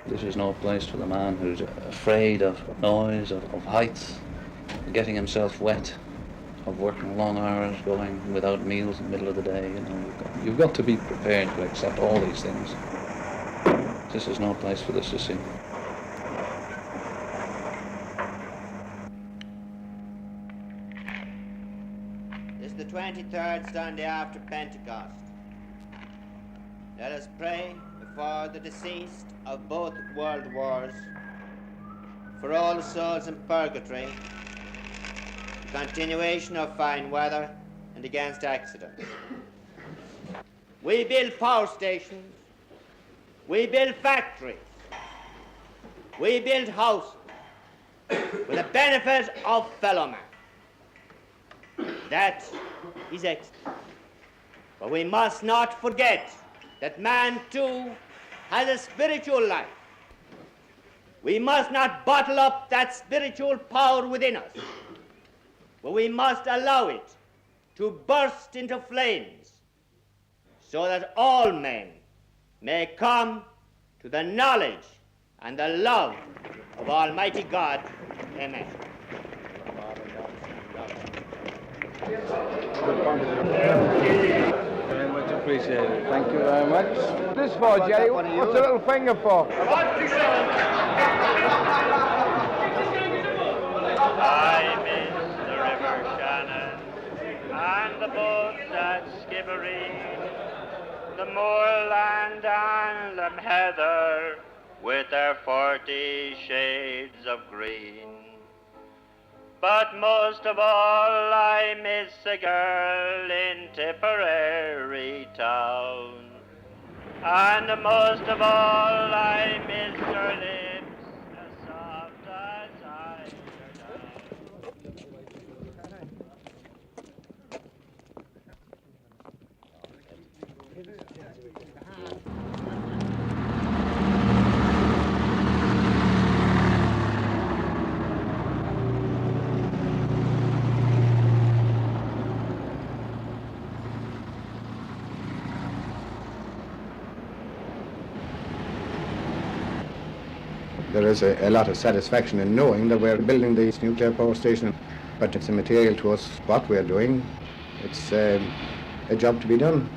This is no place for the man who's afraid of noise, of heights, getting himself wet, of working long hours, going without meals in the middle of the day. You know, you've got to be prepared to accept all these things. This is no place for the sissy. This is the 23rd Sunday after Pentecost. Let us pray for the deceased of both world wars, for all the souls in purgatory, the continuation of fine weather, and against accidents. We build power stations, we build factories, we build houses for the benefit of fellow man. That is excellent. But we must not forget that man too has a spiritual life. We must not bottle up that spiritual power within us, but we must allow it to burst into flames so that all men may come to the knowledge and the love of Almighty God. Amen. Very much appreciated. Thank you very much. This for, Jerry? What's the little finger for? I miss the river Shannon and the boats at Skibbereen, the moorland and the heather with their 40 shades of green. But most of all I miss a girl in Tipperary town, and most of all I miss her lips as soft as eider down. There is a lot of satisfaction in knowing that we're building this nuclear power station, but it's immaterial to us what we're doing. It's a job to be done.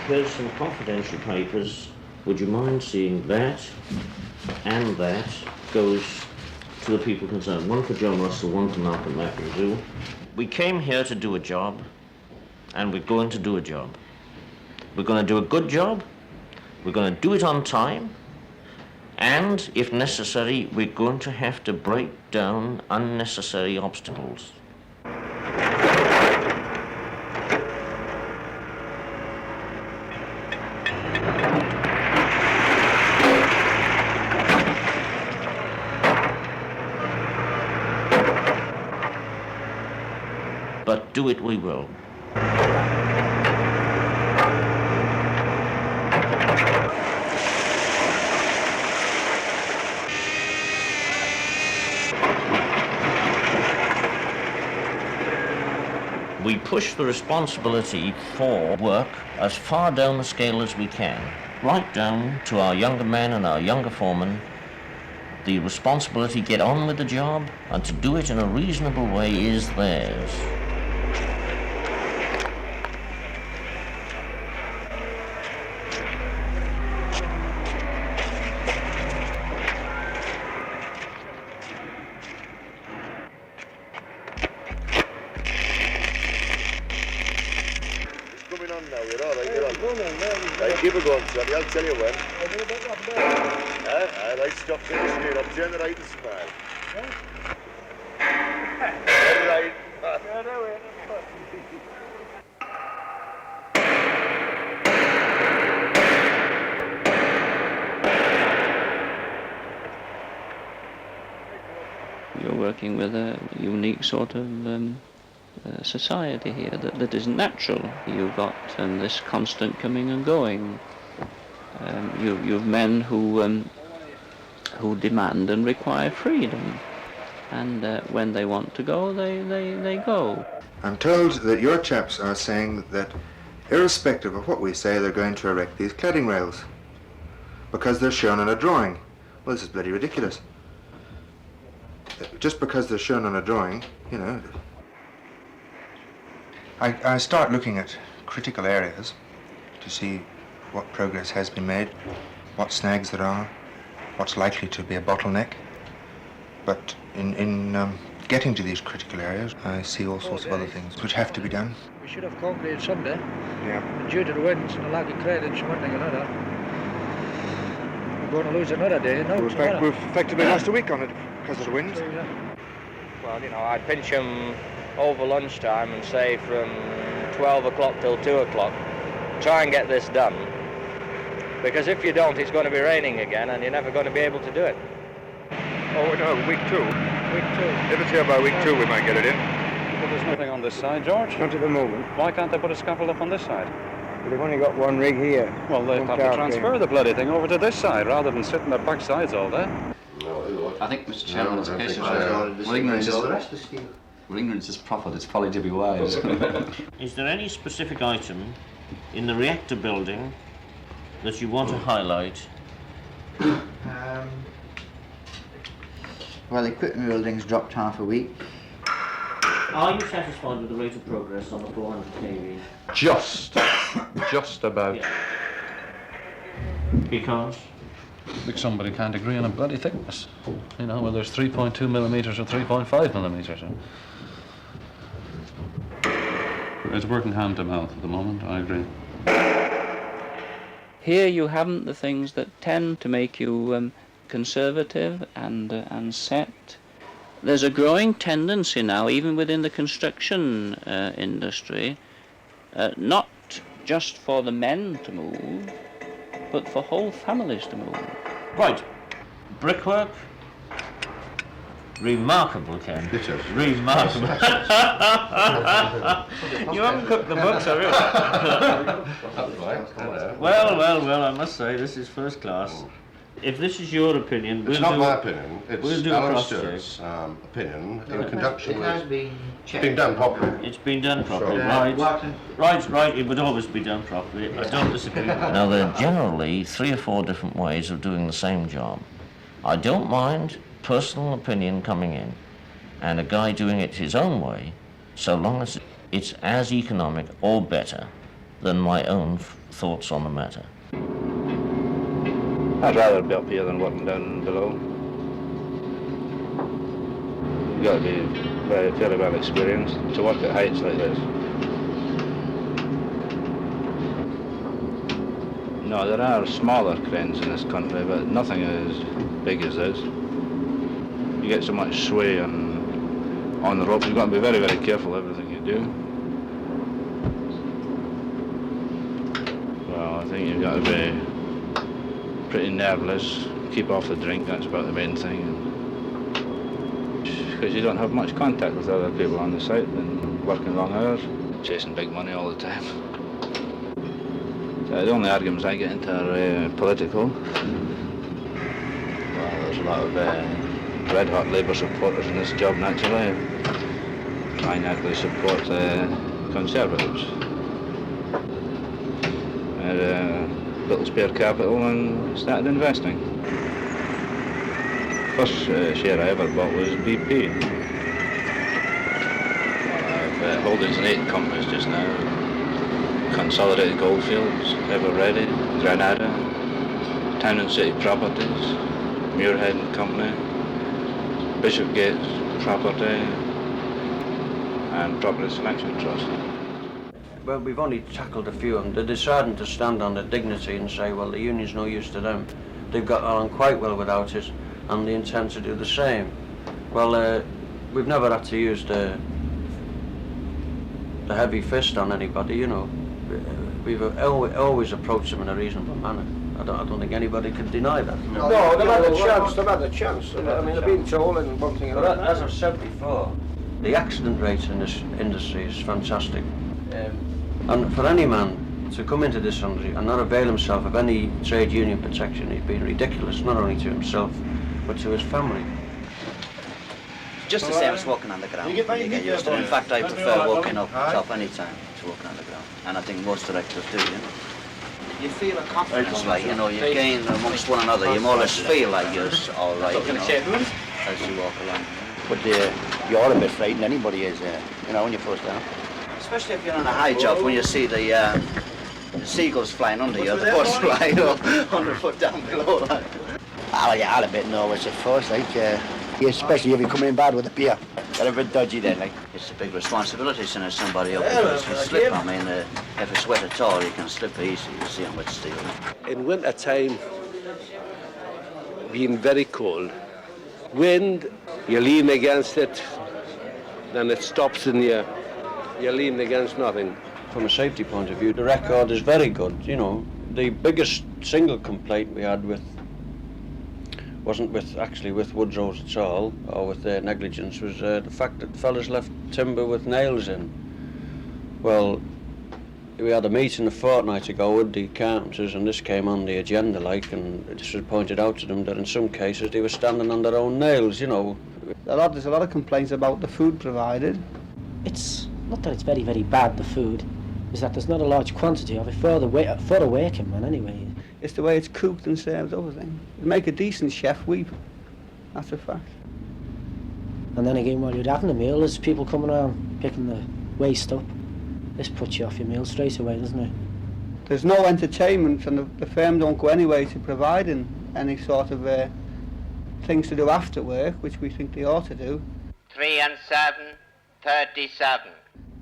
Here's some confidential papers. Would you mind seeing that and that goes to the people concerned? One for John Russell, one for Malcolm McIndoe. We came here to do a job, and we're going to do a job. We're going to do a good job, we're going to do it on time, and if necessary, we're going to have to break down unnecessary obstacles. But do it we will. We push the responsibility for work as far down the scale as we can, right down to our younger men and our younger foremen. The responsibility to get on with the job and to do it in a reasonable way is theirs. Keep it going, Johnny. I'll tell you when. Right, stop getting straight up. Turn the right and smile. Right. You're working with a unique sort of society here that is natural. You've got this constant coming and going. You've men who demand and require freedom, and when they want to go, they go. I'm told that your chaps are saying that, irrespective of what we say, they're going to erect these cladding rails because they're shown on a drawing. Well, this is bloody ridiculous. Just because they're shown on a drawing, you know. I start looking at critical areas to see what progress has been made, what snags there are, what's likely to be a bottleneck. But in getting to these critical areas, I see all sorts of other things which have to be done. We should have concrete Sunday. Yeah. But due to the winds and the lack of credence and one thing or another, we're going to lose another day. No, We've effectively lost a week on it because of the winds. Well, you know, I'd pinch them over lunchtime and say from 12 o'clock till 2 o'clock, try and get this done. Because if you don't, it's going to be raining again and you're never going to be able to do it. Oh, no, week 2. Week 2. If it's here by week 2, we might get it in. But there's nothing on this side, George. Not at the moment. Why can't they put a scaffold up on this side? But they've only got one rig here. Well, they'd have to transfer the bloody thing over to this side rather than sit in their back sides all day. I think, Mr. Chairman, it's a case of where ignorance is profit, it's folly to be wise. Is there any specific item in the reactor building that you want to highlight? Well, the equipment building's dropped half a week. Are you satisfied with the rate of progress on the 400 kV? Just about. Yeah. Because? Because somebody can't agree on a bloody thickness. You know, whether it's 3.2 millimetres or 3.5 millimetres. It's working hand to mouth at the moment, I agree. Here you haven't the things that tend to make you conservative and set. There's a growing tendency now, even within the construction industry, not just for the men to move, but for whole families to move. Right. Brickwork. Remarkable, Ken. Remarkable. You haven't cooked the books, have you? Well, I must say, this is first class. If this is your opinion, it's not my opinion. It's we'll do Alan Stewart's opinion in conjunction with. It's been done properly. It's been done properly, right. It would always be done properly. I don't disagree. Now, there are generally 3 or 4 different ways of doing the same job. I don't mind personal opinion coming in, and a guy doing it his own way, so long as it's as economic or better than my own thoughts on the matter. I'd rather be up here than working down below. You've got to be very well experienced to work at heights like this. No, there are smaller cranes in this country, but nothing as big as this. You get so much sway on the ropes. You've got to be very careful everything you do. Well, I think you've got to be pretty nerveless, keep off the drink, that's about the main thing. Because you don't have much contact with other people on the site and working long hours, chasing big money all the time. So the only arguments I get into are political. Well, there's a lot of red-hot Labour supporters in this job, naturally. I naturally support Conservatives. Little spare capital and started investing. First share I ever bought was BP. Well, I've holdings in 8 companies just now. Consolidated Goldfields, Ever Ready, Granada, Town and City Properties, Muirhead and Company, Bishopgate Property, and Property Selection Trust. Well, we've only tackled a few of them. They're deciding to stand on their dignity and say, well, the union's no use to them. They've got on quite well without it, and they intend to do the same. Well, we've never had to use the heavy fist on anybody, you know. We've always approached them in a reasonable manner. I don't think anybody can deny that. No, they've had the chance, I mean, they've been told and one thing or another. As I've said before, the accident rate in this industry is fantastic. And for any man to come into this country and not avail himself of any trade union protection, he's been ridiculous, not only to himself, but to his family. Just the same as walking on the ground. You get used to it. In fact, I prefer walking up top any time to walking on the ground. And I think most directors do, you know. You feel a confidence, like, you know, you gain amongst one another. You more or less feel like you're all right, you know, as you walk along. But you're a bit frightened, anybody is, you know, when you're first down. Especially if you're on a high job, when you see the seagulls flying under you, the birds flying 100 foot down below. Like. Oh, yeah, I'm a bit nervous at first, like, especially if you're coming in bad with a beer. They're a bit dodgy then, like. It's a big responsibility sending somebody up because you slip. I mean, if it's wet at all, you can slip easy. You see on wet steel. In winter time, being very cold, wind, you lean against it, then it stops and you're leaning against nothing. From a safety point of view, the record is very good, you know. The biggest single complaint we had wasn't actually with Woodrow's at all, or with their negligence, was the fact that fellas left timber with nails in. Well, we had a meeting a fortnight ago with the carpenters, and this came on the agenda, like, and it was pointed out to them that in some cases they were standing on their own nails, you know. There's a lot of complaints about the food provided. It's not that it's very, very bad, the food, is that there's not a large quantity of it for the working man anyway. It's the way it's cooked and served up, I think. It'd make a decent chef weep. That's a fact. And then again, while you're having a meal, there's people coming around picking the waste up. This puts you off your meal straight away, doesn't it? There's no entertainment, and the firm don't go anyway to providing any sort of things to do after work, which we think they ought to do. 3 and 7, 37.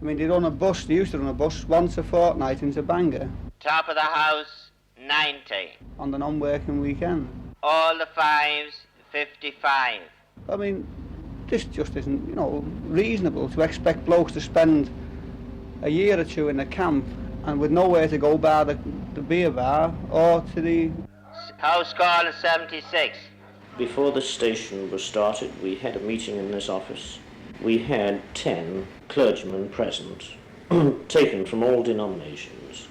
I mean, they used to run a bus once a fortnight into Bangor. Top of the house, 90. On the non-working weekend. All the 5s, 55. I mean, this just isn't, you know, reasonable to expect blokes to spend a year or two in a camp and with nowhere to go bar the beer bar or to the... House call is 76. Before the station was started, we had a meeting in this office. We had 10 clergymen present, taken from all denominations,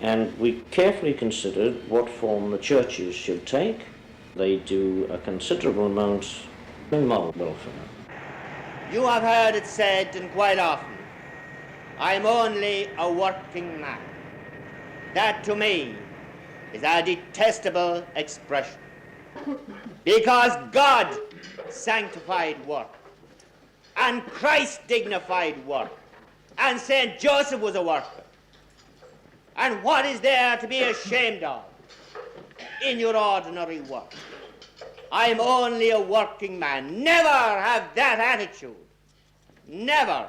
and we carefully considered what form the churches should take. They do a considerable amount in moral welfare. You have heard it said, and quite often, I'm only a working man. That to me is a detestable expression. Because God sanctified work, and Christ dignified work, and St. Joseph was a worker. And what is there to be ashamed of in your ordinary work? I'm only a working man. Never have that attitude. Never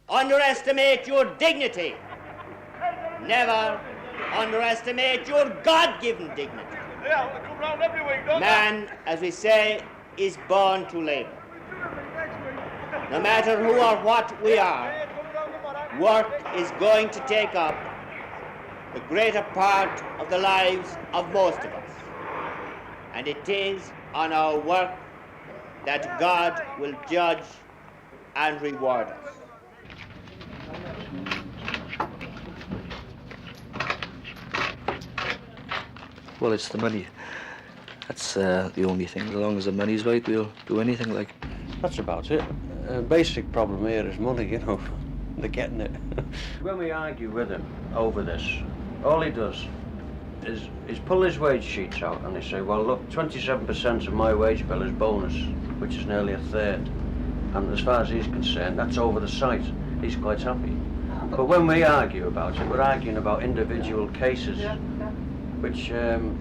underestimate your dignity. Never underestimate your God-given dignity. Man, as we say, is born to labor. No matter who or what we are, work is going to take up the greater part of the lives of most of us. And it is on our work that God will judge and reward us. Well, it's the money. That's the only thing. As long as the money's right, we'll do anything like. That's about it. Basic problem here is money, you know. They're getting it. When we argue with him over this, all he does is pull his wage sheets out and they say, well, look, 27% of my wage bill is bonus, which is nearly a third. And as far as he's concerned, that's over the site. He's quite happy. But when we argue about it, we're arguing about individual cases, which, in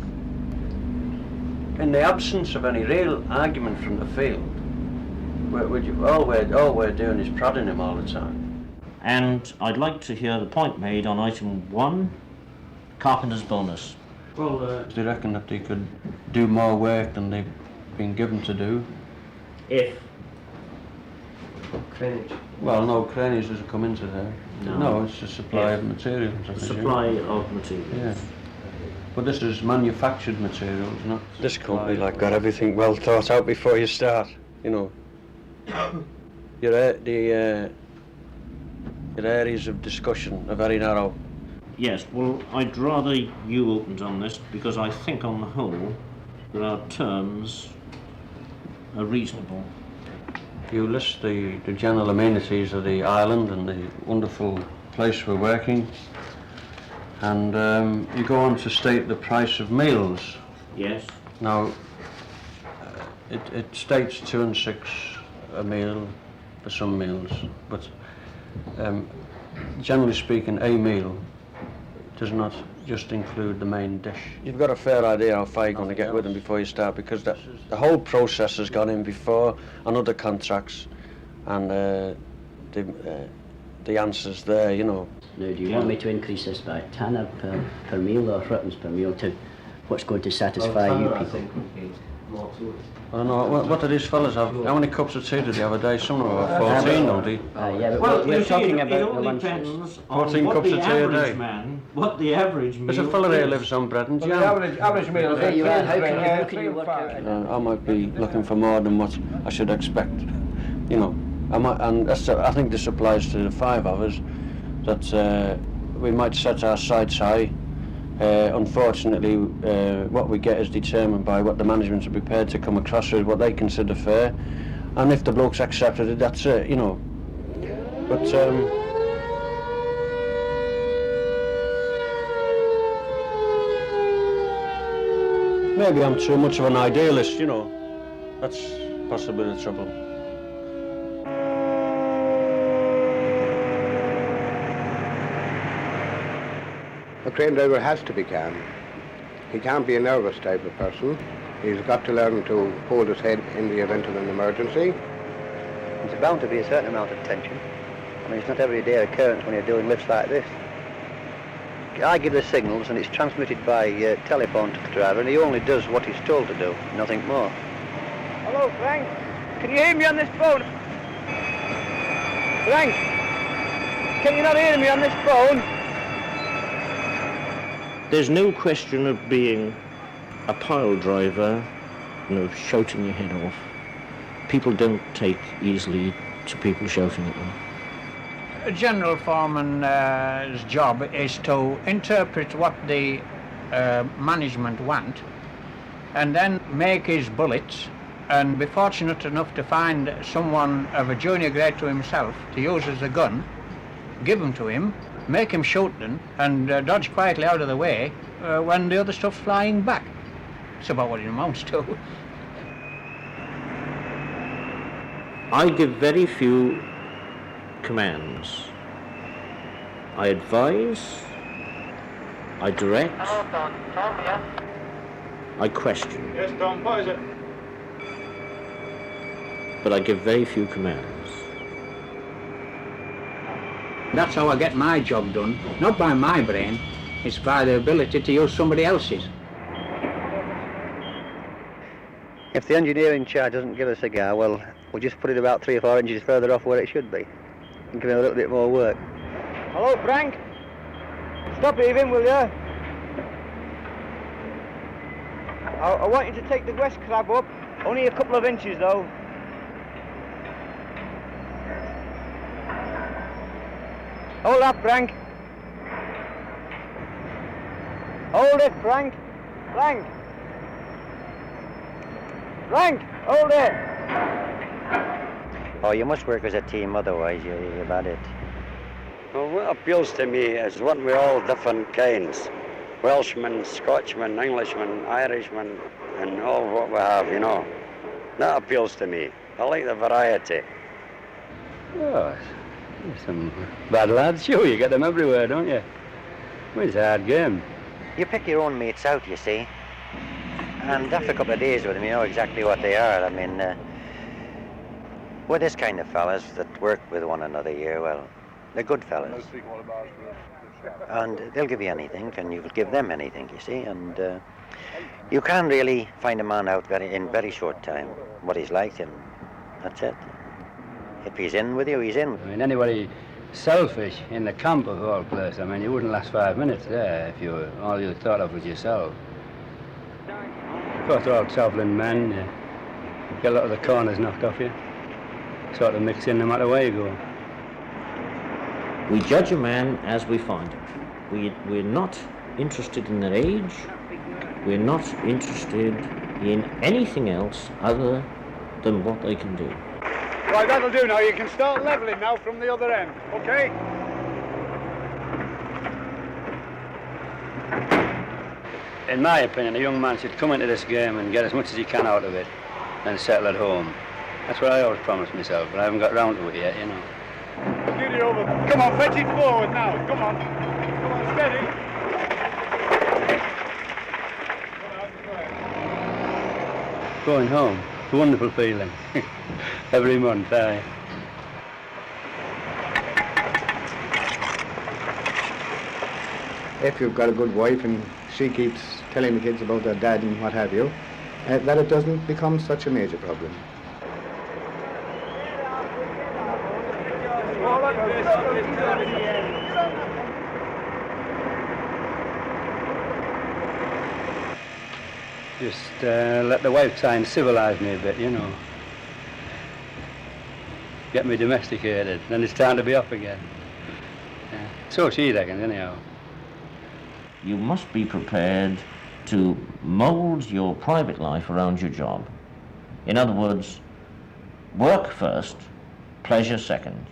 the absence of any real argument from the field, all we're doing is prodding him all the time. And I'd like to hear the point made on item 1, carpenter's bonus. Well, they reckon that they could do more work than they've been given to do. If? Cranage. Well, no, cranage doesn't come into there. No, it's the supply of materials. Supply of materials. Yeah. But this is manufactured materials, not... This company, like, got everything well thought out before you start, you know. Your areas of discussion are very narrow. Yes, well, I'd rather you opened on this because I think on the whole that our terms are reasonable. You list the general amenities of the island and the wonderful place we're working, and you go on to state the price of meals. Yes. Now, it states 2 and 6 a meal for some meals, but generally speaking, a meal does not just include the main dish. You've got a fair idea how far you're going to get with them before you start, because the whole process has gone in before on other contracts, and the answer's there, you know. Now, do you want me to increase this by a tanner per meal or threepence per meal to what's going to satisfy you people? I don't know, what do these fellas have? How many cups of tea do they have a day? Some of them have 14, don't they? Yeah, but we're talking about the lunches. 14 cups of tea a day. What the average meal There's a fella here lives on bread and jam. Well, the average meal is How can you work out? I might be looking for more than what I should expect, you know. I think this applies to the 5 of us, that we might set our sights high. Unfortunately, what we get is determined by what the management are prepared to come across with, what they consider fair, and if the blokes accepted it, that's it, you know. But maybe I'm too much of an idealist, you know. That's possibly the trouble. A crane driver has to be calm. He can't be a nervous type of person. He's got to learn to hold his head in the event of an emergency. There's bound to be a certain amount of tension. I mean, it's not every day occurrence when you're doing lifts like this. I give the signals and it's transmitted by telephone to the driver, and he only does what he's told to do, nothing more. Hello, Frank. Can you hear me on this phone? Frank, can you not hear me on this phone? There's no question of being a pile driver, you know, shouting your head off. People don't take easily to people shouting at them. A general foreman's job is to interpret what the management want and then make his bullets, and be fortunate enough to find someone of a junior grade to himself to use as a gun, give them to him, make him shoot them, and dodge quietly out of the way when the other stuff's flying back. It's about what it amounts to. I give very few commands. I advise, I direct, I question. Yes, Tom, what is it? But I give very few commands. That's how I get my job done, not by my brain, it's by the ability to use somebody else's. If the engineer in charge doesn't give a cigar, well, we'll just put it about 3 or 4 inches further off where it should be and give it a little bit more work. Hello, Frank. Stop heaving, will you? I want you to take the west crab up, only a couple of inches though. Hold up, Frank. Hold it, Frank. Frank. Frank, hold it. Oh, you must work as a team, otherwise you're bad at it. Well, what appeals to me is what we're all different kinds. Welshmen, Scotchmen, Englishmen, Irishmen, and all what we have, you know. That appeals to me. I like the variety. Oh, some bad lads, sure, you get them everywhere, don't you? Well, it's a hard game. You pick your own mates out, you see. And after a couple of days with them, you know exactly what they are. I mean, with this kind of fellas that work with one another here, well, they're good fellas. And they'll give you anything, and you'll give them anything, you see. And you can really find a man out in very short time, what he's like, and that's it. If he's in with you, he's in. I mean, anybody selfish in the camp of all place, I mean, you wouldn't last 5 minutes there if all you thought of was yourself. Of course, they're all travelling men. You get a lot of the corners knocked off you. Sort of mix in no matter where you go. We judge a man as we find him. We're not interested in their age. We're not interested in anything else other than what they can do. Right, that'll do now. You can start levelling now from the other end, okay? In my opinion, a young man should come into this game and get as much as he can out of it and settle at home. That's what I always promised myself, but I haven't got round to it yet, you know. Scoot it over. Come on, fetch it forward now. Come on. Come on, steady. Going home, it's a wonderful feeling. Every month, aye. If you've got a good wife and she keeps telling the kids about their dad and what have you, that it doesn't become such a major problem. Just let the wife try and civilise me a bit, you know. Get me domesticated, then it's time to be off again. Yeah. So she reckons, anyhow. You must be prepared to mould your private life around your job. In other words, work first, pleasure second.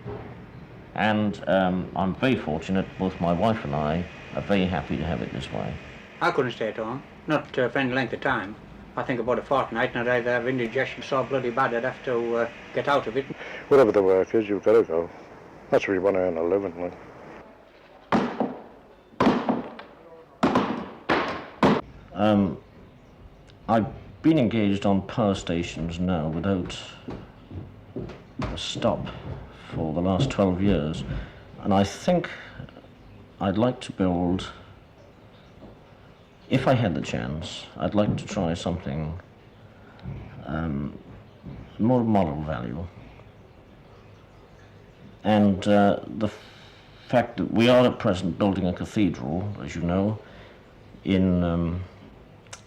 And I'm very fortunate, both my wife and I are very happy to have it this way. I couldn't stay at home, not for any length of time. I think about a fortnight and I'd either have indigestion so bloody bad I'd have to get out of it. Whatever the work is, you've got to go. That's where you want to earn a living, like. I've been engaged on power stations now without a stop for the last 12 years, and I think I'd like to build, if I had the chance, I'd like to try something more moral value. And the fact that we are at present building a cathedral, as you know, in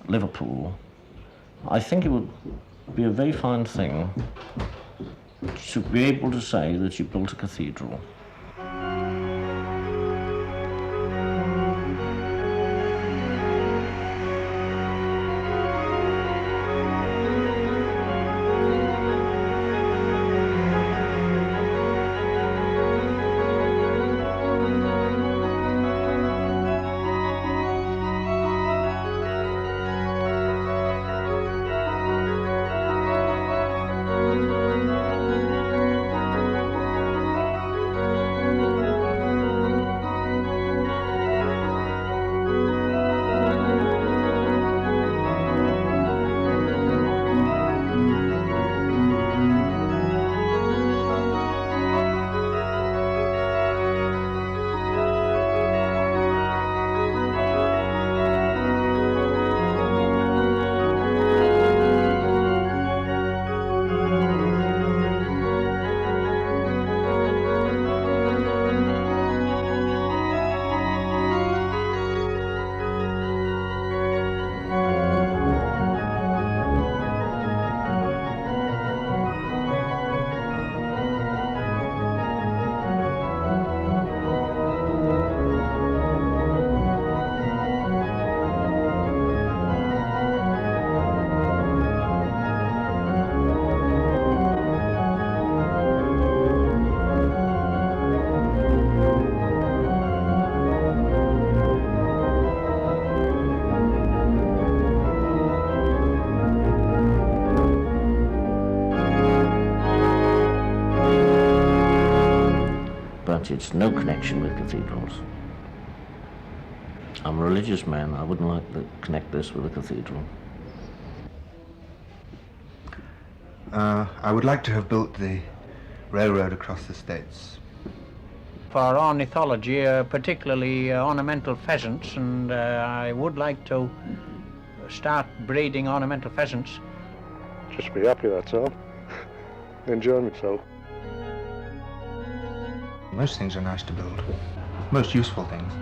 Liverpool, I think it would be a very fine thing to be able to say that you built a cathedral. It's no connection with cathedrals. I'm a religious man. I wouldn't like to connect this with a cathedral. I would like to have built the railroad across the States. For ornithology, particularly ornamental pheasants, and I would like to start breeding ornamental pheasants. Just be happy, that's all. Enjoy myself. Most things are nice to build. Most useful things.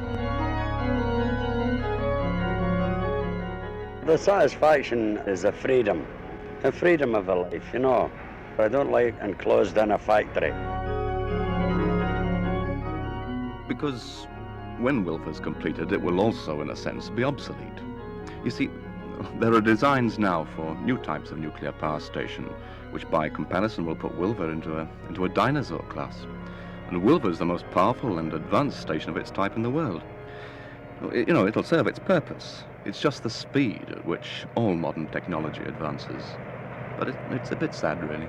The satisfaction is the freedom of a life, you know. I don't like enclosed in a factory. Because when Wylfa's completed, it will also, in a sense, be obsolete. You see, there are designs now for new types of nuclear power station, which by comparison will put Wylfa into a dinosaur class. And Wylfa is the most powerful and advanced station of its type in the world. You know, it'll serve its purpose. It's just the speed at which all modern technology advances. But it's a bit sad, really.